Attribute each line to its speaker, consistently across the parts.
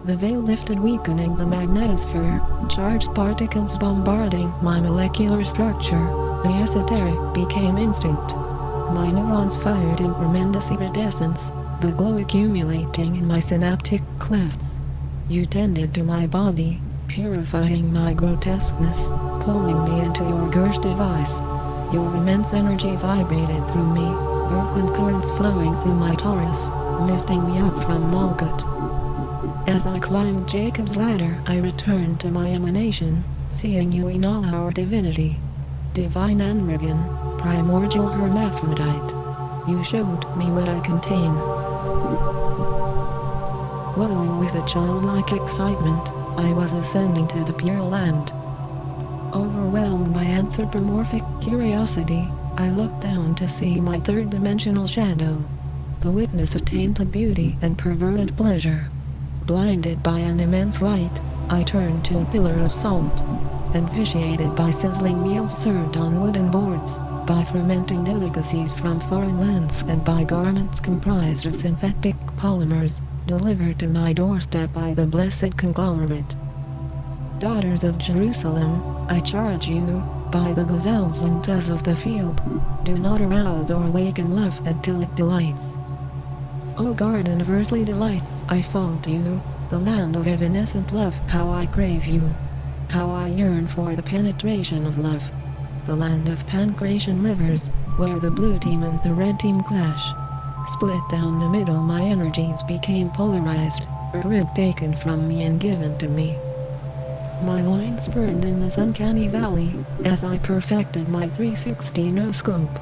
Speaker 1: The veil lifted, weakening the magnetosphere, charged particles bombarding my molecular structure. The esoteric became instinct. My neurons fired in tremendous iridescence, the glow accumulating in my synaptic clefts. You tended to my body, purifying my grotesqueness, pulling me into your Gersh device. Your immense energy vibrated through me, Birkeland currents flowing through my torus, lifting me up from Malkut. As I climbed Jacob's ladder, I returned to my emanation, seeing you in all our divinity. Divine Anmergan, primordial hermaphrodite. You showed me what I contain. Glowing with a childlike excitement, I was ascending to the Pure Land. Overwhelmed by anthropomorphic curiosity, I looked down to see my third-dimensional shadow. The witness of tainted beauty and perverted pleasure. Blinded by an immense light, I turned to a pillar of salt. And vitiated by sizzling meals served on wooden boards, by fermenting delicacies from foreign lands, and by garments comprised of synthetic polymers, delivered to my doorstep by the blessed conglomerate. Daughters of Jerusalem, I charge you, by the gazelles and does of the field, do not arouse or awaken love until it delights. O garden of earthly delights, I fall to you, the land of evanescent love, how I crave you. How I yearn for the penetration of love. The land of pancreation livers, where the blue team and the red team clash. Split down the middle, my energies became polarized, a rib taken from me and given to me. My loins burned in this uncanny valley, as I perfected my 360 no-scope,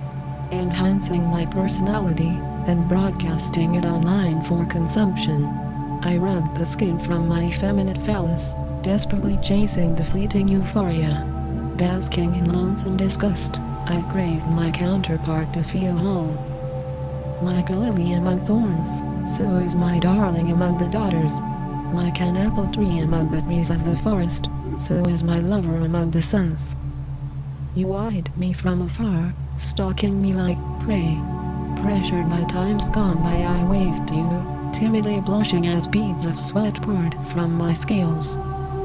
Speaker 1: enhancing my personality, and broadcasting it online for consumption. I rubbed the skin from my effeminate phallus, desperately chasing the fleeting euphoria. Basking in lonesome disgust, I craved my counterpart to feel whole. Like a lily among thorns, so is my darling among the daughters. Like an apple tree among the trees of the forest, so is my lover among the sons. You eyed me from afar, stalking me like prey. Pressured by times gone by, I waved to you, timidly blushing as beads of sweat poured from my scales.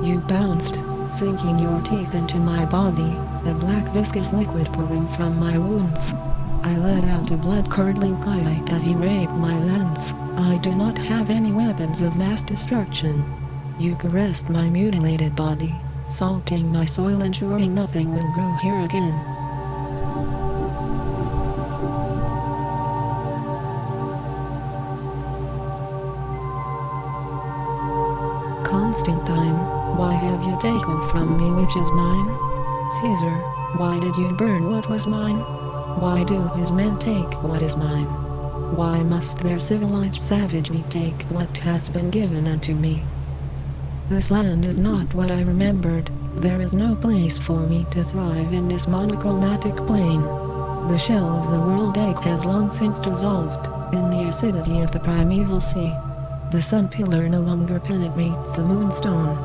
Speaker 1: You bounced, sinking your teeth into my body, a black viscous liquid pouring from my wounds. I let out a blood-curdling cry as you raped my lance. I do not have any weapons of mass destruction. You caressed my mutilated body, salting my soil, ensuring nothing will grow here again. Constantine, why have you taken from me which is mine? Caesar, why did you burn what was mine? Why do his men take what is mine? Why must their civilized savagely take what has been given unto me? This land is not what I remembered. There is no place for me to thrive in this monochromatic plane. The shell of the world egg has long since dissolved in the acidity of the primeval sea. The sun pillar no longer penetrates the moonstone.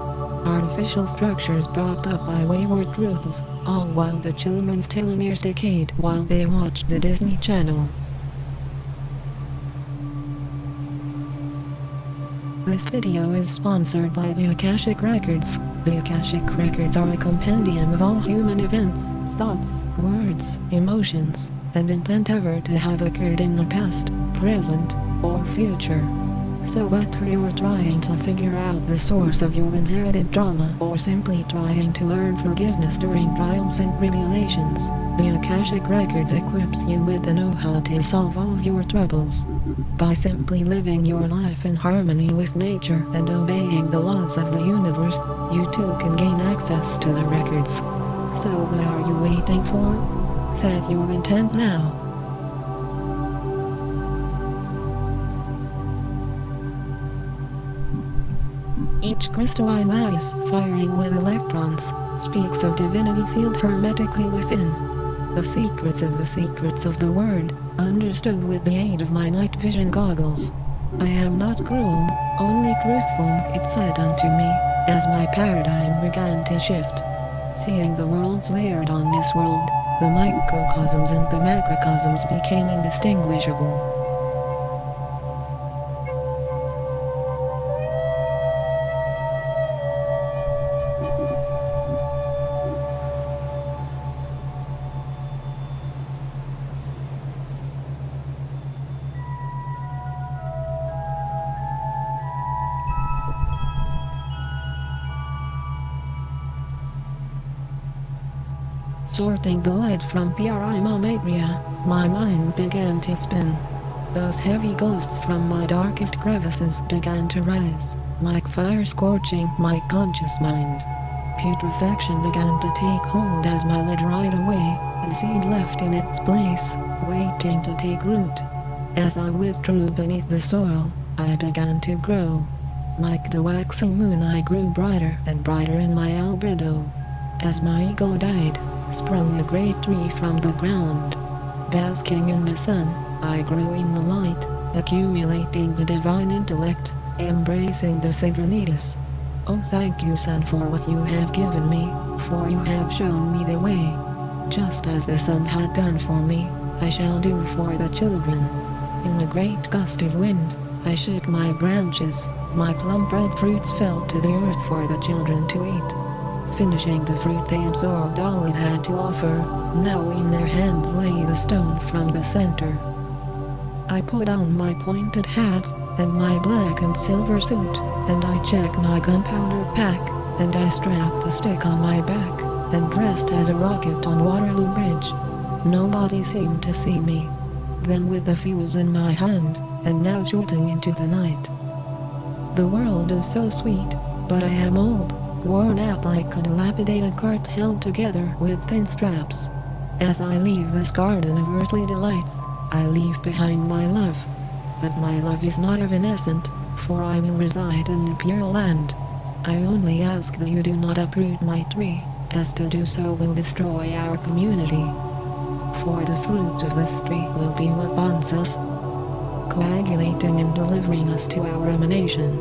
Speaker 1: Artificial structures propped up by wayward truths, all while the children's telomeres decayed while they watched the Disney Channel. This video is sponsored by the Akashic Records. The Akashic Records are a compendium of all human events, thoughts, words, emotions, and intent ever to have occurred in the past, present, or future. So whether you're trying to figure out the source of your inherited trauma or simply trying to learn forgiveness during trials and tribulations, the Akashic Records equips you with the know-how to solve all of your troubles. By simply living your life in harmony with nature and obeying the laws of the universe, you too can gain access to the records. So what are you waiting for? Set your intent now. Each crystalline lattice, firing with electrons, speaks of divinity sealed hermetically within. The secrets of the word, understood with the aid of my night vision goggles. I am not cruel, only truthful, it said unto me, as my paradigm began to shift. Seeing the worlds layered on this world, the microcosms and the macrocosms became indistinguishable. Sorting the lead from Pyrimomatria, my mind began to spin. Those heavy ghosts from my darkest crevices began to rise, like fire scorching my conscious mind. Putrefaction began to take hold as my lead rotted away, the seed left in its place, waiting to take root. As I withdrew beneath the soil, I began to grow. Like the waxing moon, I grew brighter and brighter in my albedo. As my ego died, sprung a great tree from the ground. Basking in the sun, I grew in the light, accumulating the divine intellect, embracing the Sigranitas. Oh, thank you, Sun, for what you have given me, for you have shown me the way. Just as the sun had done for me, I shall do for the children. In a great gust of wind, I shook my branches, my plum-red fruits fell to the earth for the children to eat. Finishing the fruit, they absorbed all it had to offer, now in their hands lay the stone from the center. I put on my pointed hat, and my black and silver suit, and I checked my gunpowder pack, and I strapped the stick on my back, and dressed as a rocket on Waterloo Bridge. Nobody seemed to see me. Then with the fuse in my hand, and now shooting into the night. The world is so sweet, but I am old, worn out like a dilapidated cart held together with thin straps. As I leave this garden of earthly delights, I leave behind my love. But my love is not evanescent, for I will reside in the pure land. I only ask that you do not uproot my tree, as to do so will destroy our community. For the fruit of this tree will be what bonds us, coagulating and delivering us to our emanation.